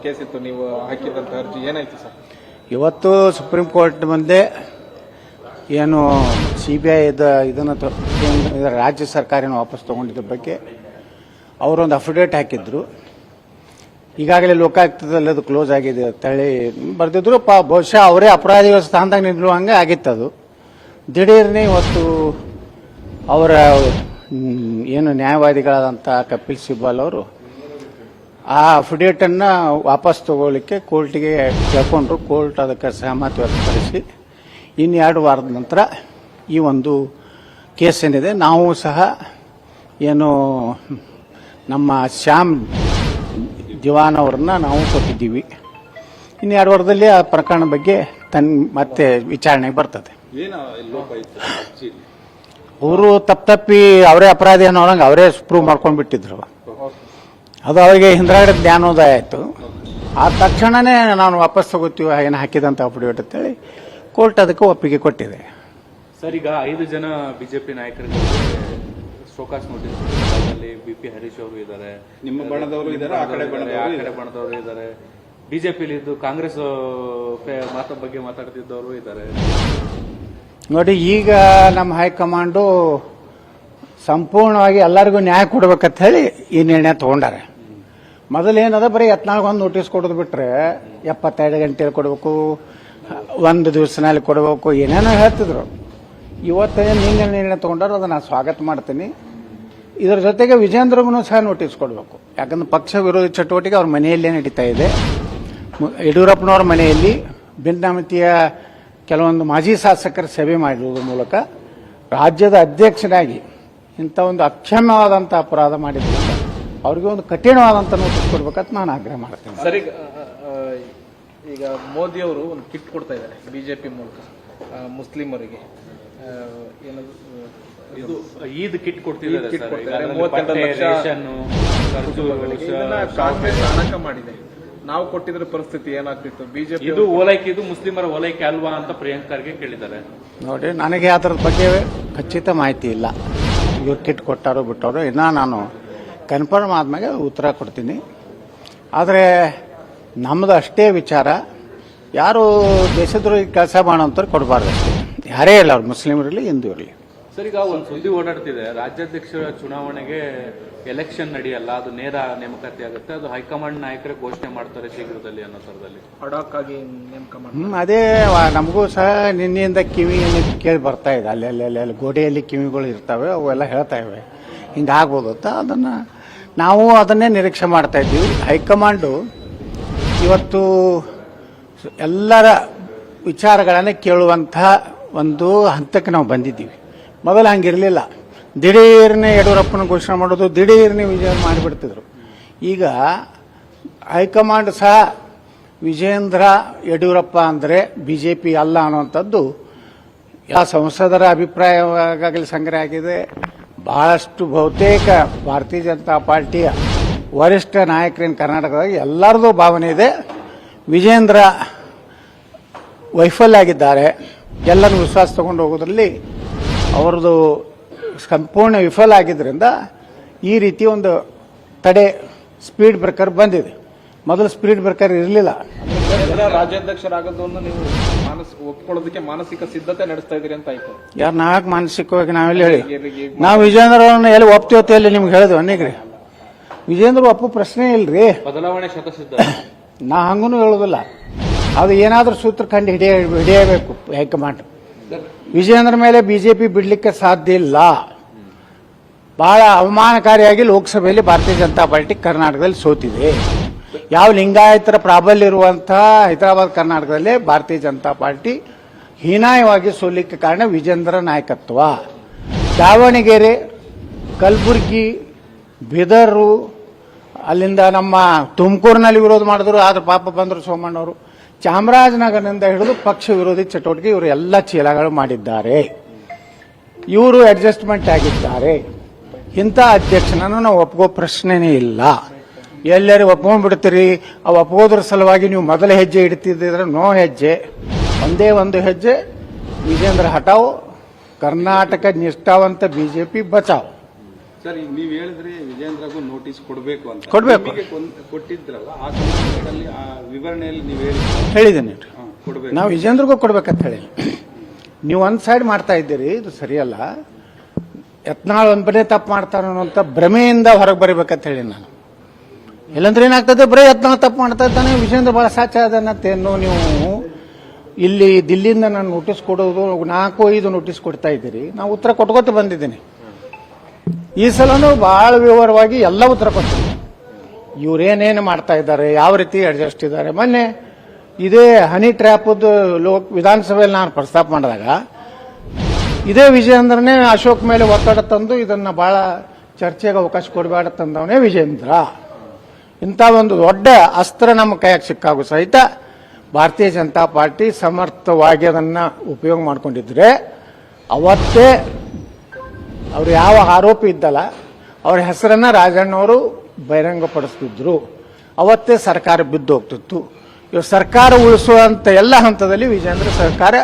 Case ಇತ್ತು, ನೀವು ಹಾಕಿದಂತ ಅರ್ಜಿ ಏನಾಯ್ತು ಸರ್? ಇವತ್ತು ಸುಪ್ರೀಂ ಕೋರ್ಟ್ ಮುಂದೆ ಏನು CBI ಇದನ್ನು ರಾಜ್ಯ ಸರ್ಕಾರನ ವಾಪಸ್ ತಗೊಂಡಿದ್ದ ಬಗ್ಗೆ ಅವರೊಂದು ಅಫಿಡೇವಿಟ್ ಹಾಕಿದ್ರು. ಈಗಾಗಲೇ ಲೋಕಾಯುಕ್ತದಲ್ಲಿ ಅದು ಕ್ಲೋಸ್ ಆಗಿದೆ ಅಂತೇಳಿ ಬರೆದಿದ್ರು. ಬಹುಶಃ ಅವರೇ ಅಪರಾಧಿಗಳ ಸ್ಥಾನದಾಗ ನಿಲ್ಲುವಂಗೆ ಆಗಿತ್ತದು. ದಿಢೀರ್ನೇ ಇವತ್ತು ಅವರ ಏನು ನ್ಯಾಯವಾದಿಗಳಾದಂಥ ಕಪಿಲ್ ಸಿಬಲ್ ಅವರು ಆ ಅಫಿಡೇವಿಟನ್ನು ವಾಪಸ್ ತಗೊಳ್ಳಿಕ್ಕೆ ಕೋರ್ಟಿಗೆ ಕೇಳ್ಕೊಂಡ್ರು. ಕೋರ್ಟ್ ಅದಕ್ಕೆ ಸಹಮತಿ ವ್ಯಕ್ತಪಡಿಸಿ ಇನ್ನು 2 ವಾರದ ನಂತರ ಈ ಒಂದು ಕೇಸ್ ಏನಿದೆ ನಾವು ಸಹ ಏನು ನಮ್ಮ ಶ್ಯಾಮ್ ದಿವಾನ್ ಅವ್ರನ್ನ ನಾವು ಕೊಟ್ಟಿದ್ದೀವಿ. ಇನ್ನು 2 ವಾರದಲ್ಲಿ ಆ ಪ್ರಕರಣ ಬಗ್ಗೆ ಮತ್ತೆ ವಿಚಾರಣೆಗೆ ಬರ್ತದೆ. ಅವರು ತಪ್ಪಿ ಅವರೇ ಅಪರಾಧಿ ಅನ್ನೋರಂಗೆ ಅವರೇ ಪ್ರೂವ್ ಮಾಡ್ಕೊಂಡ್ಬಿಟ್ಟಿದ್ರು. ಅದು ಅವರಿಗೆ ಹಿಂದ್ರಾಗಡೆ ಜ್ಞಾನೋದಯ ಆಯಿತು. ಆ ತಕ್ಷಣನೇ ನಾನು ವಾಪಸ್ ತಗೋತೀವಿ ಏನು ಹಾಕಿದಂತ ಅಫಿಡೇವಿಟ್ ಅಂತೇಳಿ ಕೋರ್ಟ್ ಅದಕ್ಕೆ ಒಪ್ಪಿಗೆ ಕೊಟ್ಟಿದೆ. ಸರ್, ಈಗ 5 ಜನ ಬಿಜೆಪಿ ನಾಯಕರಿಗೆ ಶೋಕಾಸ್ ನೋಟಿಸ್, BP ಹರೀಶ್ ಅವರು ಇದ್ದಾರೆ, ನಿಮ್ಮ ಬಣದವರು ಇದ್ದಾರೆ, ಆ ಕಡೆ ಬಣದವರು ಇದ್ದಾರೆ, ಬಿಜೆಪಿಲಿ ಇದ್ದು ಕಾಂಗ್ರೆಸ್ ಬಗ್ಗೆ ಮಾತಾಡ್ತಿದ್ದವರು ಇದ್ದಾರೆ. ನೋಡಿ, ಈಗ ನಮ್ಮ ಹೈಕಮಾಂಡು ಸಂಪೂರ್ಣವಾಗಿ ಎಲ್ಲರಿಗೂ ನ್ಯಾಯ ಕೊಡ್ಬೇಕಂತ ಹೇಳಿ ಈ ನಿರ್ಣಯ ತಗೊಂಡಾರೆ. ಮೊದಲೇನದ ಬರೀ 14 ನೋಟಿಸ್ ಕೊಡೋದು ಬಿಟ್ರೆ 72 ಗಂಟೆಯಲ್ಲಿ ಕೊಡಬೇಕು, 1 ದಿವಸನಲ್ಲಿ ಕೊಡಬೇಕು, ಏನೇನೋ ಹೇಳ್ತಿದ್ರು. ಇವತ್ತೇ ನಿನ್ನೆ ನಿರ್ಣಯ ತಗೊಂಡಾರ, ಅದನ್ನು ನಾನು ಸ್ವಾಗತ ಮಾಡ್ತೀನಿ. ಇದರ ಜೊತೆಗೆ ವಿಜೇಂದ್ರಗೂ ಸಹ ನೋಟಿಸ್ ಕೊಡಬೇಕು. ಯಾಕಂದ್ರೆ ಪಕ್ಷ ವಿರೋಧಿ ಚಟುವಟಿಕೆ ಅವ್ರ ಮನೆಯಲ್ಲೇ ನಡೀತಾ ಇದೆ. ಯಡಿಯೂರಪ್ಪನವ್ರ ಮನೆಯಲ್ಲಿ ಭಿನ್ನಾಮತೀಯ ಕೆಲವೊಂದು ಮಾಜಿ ಶಾಸಕರ ಸಭೆ ಮಾಡಿರುವುದರ ಮೂಲಕ ರಾಜ್ಯದ ಅಧ್ಯಕ್ಷನಾಗಿ ಇಂಥ ಒಂದು ಅಕ್ಷಮ್ಯವಾದಂಥ ಅಪರಾಧ ಮಾಡಿದ್ರಿಂದ ಅವ್ರಿಗೆ ಒಂದು ಕಠಿಣವಾದಂಥ ನೋಟಿಸ್ ಕೊಡ್ಬೇಕಂತ ನಾನು ಆಗ್ರಹ ಮಾಡ್ತೇನೆ. ಸರಿ, ಈಗ ಮೋದಿ ಅವರು ಒಂದು ಕಿಟ್ ಕೊಡ್ತಾ ಇದ್ದಾರೆ ಬಿಜೆಪಿ ಮೂಲಕ ಮುಸ್ಲಿಮರಿಗೆ. ಇದು ಈದ್ ಕಿಟ್ ಕೊಡ್ತಿದ್ದಾರೆ. ಕಾಂಗ್ರೆಸ್ ಅಣಕ ಮಾಡಿದೆ. ನಾವು ಕೊಟ್ಟಿದ್ರ ಪರಿಸ್ಥಿತಿ ಏನಾಗ್ತಿತ್ತು? ಬಿಜೆಪಿ ಇದು ಓಲೈಕೆ, ಇದು ಮುಸ್ಲಿಮರ ಓಲೈಕೆ ಅಲ್ವಾ ಅಂತ ಪ್ರಿಯಾಂಕ್ ಖರ್ಗೆ ಕೇಳಿದ್ದಾರೆ. ನೋಡಿ, ನನಗೆ ಅದರ ಬಗ್ಗೆ ಖಚಿತ ಮಾಹಿತಿ ಇಲ್ಲ. ಇವ್ರು ಕಿಟ್ ಕೊಟ್ಟಾರೋ ಬಿಟ್ಟಾರೋ ಇನ್ನೂ ನಾನು ಕನ್ಫರ್ಮ್ ಆದ್ಮೇಲೆ ಉತ್ತರ ಕೊಡ್ತೀನಿ. ಆದರೆ ನಮ್ಮದು ಅಷ್ಟೇ ವಿಚಾರ, ಯಾರು ದೇಶದ್ರೋಹಿ ಕೆಲಸ ಮಾಡೋಂಥವ್ರು ಕೊಡಬಾರ್ದು ಅಷ್ಟೇ. ಯಾರೇ ಇಲ್ಲ, ಅವ್ರು ಮುಸ್ಲಿಮರಿರಲಿ ಹಿಂದೂ ಇರಲಿ. ಸರ್, ಈಗ ಒಂದು ಸುದ್ದಿ ಓಡಾಡ್ತಿದೆ, ರಾಜ್ಯಾಧ್ಯಕ್ಷರ ಚುನಾವಣೆಗೆ ಎಲೆಕ್ಷನ್ ನಡೆಯಲ್ಲ, ಅದು ನೇರ ನೇಮಕಾತಿ ಆಗುತ್ತೆ, ಅದು ಹೈಕಮಾಂಡ್ ನಾಯಕರೇ ಘೋಷಣೆ ಮಾಡ್ತಾರೆ ಶೀಘ್ರದಲ್ಲಿ ಅನ್ನೋ ಥರದಲ್ಲಿ ಅಡಾಕ್ ಆಗಿ ನೇಮಕ ಮಾಡಿ. ಅದೇ ನಮಗೂ ಸಹ ನಿನ್ನೆಯಿಂದ ಕಿವಿಯಲ್ಲಿ ಕೇಳಿ ಬರ್ತಾ ಇದೆ. ಅಲ್ಲಿ ಗೋಡೆಯಲ್ಲಿ ಕಿವಿಗಳು ಇರ್ತವೆ, ಅವೆಲ್ಲ ಹೇಳ್ತಾ ಇವೆ ಹಿಂಗಾಗ್ಬೋದು ಅಂತ. ನಾವು ಅದನ್ನೇ ನಿರೀಕ್ಷೆ ಮಾಡ್ತಾ ಇದ್ದೀವಿ. ಹೈಕಮಾಂಡು ಇವತ್ತು ಎಲ್ಲರ ವಿಚಾರಗಳನ್ನು ಕೇಳುವಂತಹ ಒಂದು ಹಂತಕ್ಕೆ ನಾವು ಬಂದಿದ್ದೀವಿ. ಮೊದಲು ಹಂಗಿರಲಿಲ್ಲ. ದಿಢೀರ್ನೇ ಯಡಿಯೂರಪ್ಪನ ಘೋಷಣೆ ಮಾಡೋದು, ದಿಢೀರ್ನೇ ವಿಜಯ ಮಾಡಿಬಿಡ್ತಿದ್ರು. ಈಗ ಹೈಕಮಾಂಡ್ ಸಹ ವಿಜೇಂದ್ರ ಯಡಿಯೂರಪ್ಪ ಅಂದರೆ BJP ಅಲ್ಲ ಅನ್ನುವಂಥದ್ದು ಯಾವ ಸಂಸದರ ಅಭಿಪ್ರಾಯವಾಗಲಿ ಸಂಗ್ರಹ ಆಗಿದೆ. ಬಹಳಷ್ಟು ಬಹುತೇಕ ಭಾರತೀಯ ಜನತಾ ಪಾರ್ಟಿಯ ವರಿಷ್ಠ ನಾಯಕರೇನು ಕರ್ನಾಟಕದಾಗ ಎಲ್ಲರದು ಭಾವನೆ ಇದೆ. ವಿಜೇಂದ್ರ ವೈಫಲ್ಯ ಆಗಿದ್ದಾರೆ. ಎಲ್ಲರೂ ವಿಶ್ವಾಸ ತಗೊಂಡು ಹೋಗೋದ್ರಲ್ಲಿ ಅವರದು ಸಂಪೂರ್ಣ ವಿಫಲ ಆಗಿದ್ದರಿಂದ ಈ ರೀತಿ ಒಂದು ತಡೆ ಸ್ಪೀಡ್ ಬ್ರೇಕರ್ ಬಂದಿದೆ. ಮೊದಲು ಸ್ಪೀಡ್ ಬ್ರೇಕರ್ ಇರಲಿಲ್ಲ. ರಾಜ್ಯಾಧ್ಯಕ್ಷರಾಗೋದನ್ನು ನೀವು ಒಪ್ಕೊಳ್ಳೋದಕ್ಕೆ ಮಾನಸಿಕ ಸಿದ್ಧತೆ ನಡೆಸ್ತಾ ಇದ್ದೀರಿ ಅಂತ ಆಯ್ತು. ಯಾರು ನಾಲ್ಕು ಮಾನಸಿಕವಾಗಿ ನಾವೆಲ್ಲ ಹೇಳಿ ನಾವು ವಿಜೇಂದ್ರವ್ರನ್ನ ಎಲ್ಲಿ ಒಪ್ತೀವತ್ತೆ ಎಲ್ಲಿ ನಿಮ್ಗೆ ಹೇಳಿದ್ವಿ ಅನ್ನಿಗ್ರಿ. ವಿಜೇಂದ್ರ ಒಪ್ಪು ಪ್ರಶ್ನೆ ಇಲ್ರಿ. ಬದಲಾವಣೆ ಶತಸಿದ್ಧ. ನಾ ಹಂಗೂ ಹೇಳೋದಿಲ್ಲ. ಅದು ಏನಾದ್ರೂ ಸೂತ್ರ ಕಂಡು ಹಿಡಿಯಬೇಕು ಹೈಕಮಾಂಡ್. ವಿಜೇಂದ್ರ ಮೇಲೆ BJP ಬಿಡ್ಲಿಕ್ಕೆ ಸಾಧ್ಯ ಇಲ್ಲ. ಬಹಳ ಅವಮಾನಕಾರಿಯಾಗಿ ಲೋಕಸಭೆಯಲ್ಲಿ ಭಾರತೀಯ ಜನತಾ ಪಾರ್ಟಿ ಕರ್ನಾಟಕದಲ್ಲಿ ಸೋತಿದೆ. ಯಾವ ಲಿಂಗಾಯತರ ಪ್ರಾಬಲ್ಯ ಇರುವಂತಹ ಹೈದರಾಬಾದ್ ಕರ್ನಾಟಕದಲ್ಲಿ ಭಾರತೀಯ ಜನತಾ ಪಾರ್ಟಿ ಹೀನಾಯವಾಗಿ ಸೋಲಿಕ್ಕೆ ಕಾರಣ ವಿಜೇಂದ್ರ ನಾಯಕತ್ವ. ದಾವಣಗೆರೆ, ಕಲಬುರಗಿ, ಬೀದರು, ಅಲ್ಲಿಂದ ನಮ್ಮ ತುಮಕೂರಿನಲ್ಲಿ ವಿರೋಧ ಮಾಡಿದ್ರು, ಆದ್ರೆ ಪಾಪ ಬಂದರು ಸೋಮಣ್ಣವರು. ಚಾಮರಾಜನಗರದಿಂದ ಹಿಡಿದು ಪಕ್ಷ ವಿರೋಧಿ ಚಟುವಟಿಕೆ ಇವರು ಎಲ್ಲ ಚೀಲಗಳು ಮಾಡಿದ್ದಾರೆ. ಇವರು ಅಡ್ಜಸ್ಟ್ಮೆಂಟ್ ಆಗಿದ್ದಾರೆ. ಇಂಥ ಅಧ್ಯಕ್ಷನನ್ನು ನಾವು ಒಪ್ಕೋ ಪ್ರಶ್ನೆನೇ ಇಲ್ಲ. ಎಲ್ಲರೂ ಒಪ್ಕೊಂಡ್ಬಿಡ್ತೀರಿ. ಅವು ಒಪ್ಕೋದ್ರ ಸಲುವಾಗಿ ನೀವು ಮೊದಲ ಹೆಜ್ಜೆ ಇಡ್ತಿದ್ರೆ ನೋ ಹೆಜ್ಜೆ, ಒಂದೇ ಒಂದು ಹೆಜ್ಜೆ ವಿಜೇಂದ್ರ ಹಟಾವ್, ಕರ್ನಾಟಕ ನಿಷ್ಠಾವಂತ BJP ಬಚಾವ್. ಸರ್ ಈಗ ನೀವು ಹೇಳಿದ್ರಿ ವಿಜೇಂದ್ರಗೂ ನೋಟಿಸ್ ಕೊಡಬೇಕು ಅಂತ ಕೊಡ್ಬೇಕು. ನಿಮಗೆ ಕೊಟ್ಟಿದ್ರಲ್ಲ ಆ ಸಂದರ್ಭದಲ್ಲಿ ಆ ವಿವರಣೆಯಲ್ಲಿ ನೀವು ಹೇಳಿದ್ದೀನಿ ಕೊಡಬೇಕು. ನಾವು ವಿಜೇಂದ್ರಗೂ ಕೊಡ್ಬೇಕಂತ ಹೇಳಿ. ನೀವು ಒಂದು ಸೈಡ್ ಮಾಡ್ತಾ ಇದ್ದೀರಿ, ಇದು ಸರಿಯಲ್ಲ. ಯತ್ನಾಳ್ ಒಂದನೇ ತಪ್ಪು ಮಾಡ್ತಾರ ಅನ್ನೋಂಥ ಭ್ರಮೆಯಿಂದ ಹೊರಗೆ ಬರಬೇಕಂತ ಹೇಳಿ ನಾನು. ಇಲ್ಲಂದ್ರೆ ಏನಾಗ್ತದೆ, ಬರೀ ಯತ್ನಾಳ್ ತಪ್ಪು ಮಾಡ್ತಾ ಇದ್ದಾನೆ, ವಿಜೇಂದ್ರ ಬಹಳ ಸಾಚ ಅದನ್ನತ್ತೇನು ನೀವು ಇಲ್ಲಿ ದಿಲ್ಲಿಯಿಂದ ನಾನು ನೋಟಿಸ್ ಕೊಡೋದು 4-5 ನೋಟಿಸ್ ಕೊಡ್ತಾ ಇದ್ದೀರಿ. ನಾವು ಉತ್ತರ ಕೊಟ್ಕೋತ ಬಂದಿದ್ದೀನಿ. ಈ ಸಲನೂ ಬಹಳ ವಿವರವಾಗಿ ಎಲ್ಲ ಉತ್ತರ ಕೊಡ್ತೀನಿ. ಇವ್ರೇನೇನು ಮಾಡ್ತಾ ಇದ್ದಾರೆ, ಯಾವ ರೀತಿ ಅಡ್ಜಸ್ಟ್ ಇದ್ದಾರೆ. ಮೊನ್ನೆ ಇದೇ ಹನಿ ಟ್ರ್ಯಾಪದ್ದು ವಿಧಾನಸಭೆಯಲ್ಲಿ ನಾನು ಪ್ರಸ್ತಾಪ ಮಾಡಿದಾಗ ಇದೇ ವಿಜೇಂದ್ರನೇ ಅಶೋಕ್ ಮೇಲೆ ಒತ್ತಡ ತಂದು ಇದನ್ನ ಬಹಳ ಚರ್ಚೆಗೆ ಅವಕಾಶ ಕೊಡಬೇಡ ತಂದವನೇ ವಿಜೇಂದ್ರ. ಇಂಥ ಒಂದು ದೊಡ್ಡ ಅಸ್ತ್ರ ನಮ್ಮ ಕೈಯಾಗ ಸಿಕ್ಕಾಗೂ ಸಹಿತ ಭಾರತೀಯ ಜನತಾ ಪಾರ್ಟಿ ಸಮರ್ಥವಾಗಿ ಅದನ್ನ ಉಪಯೋಗ ಮಾಡ್ಕೊಂಡಿದ್ರೆ ಅವತ್ತೇ ಅವರು ಯಾವ ಆರೋಪಿ ಇದ್ದಲ್ಲ ಅವ್ರ ಹೆಸರನ್ನ ರಾಜಣ್ಣವರು ಬಹಿರಂಗಪಡಿಸ್ತಿದ್ರು. ಅವತ್ತೇ ಸರ್ಕಾರ ಬಿದ್ದು ಹೋಗ್ತಿತ್ತು. ಇವಾಗ ಸರ್ಕಾರ ಉಳಿಸುವಂತ ಎಲ್ಲ ಹಂತದಲ್ಲಿ ವಿಜೇಂದ್ರ ಸರ್ಕಾರ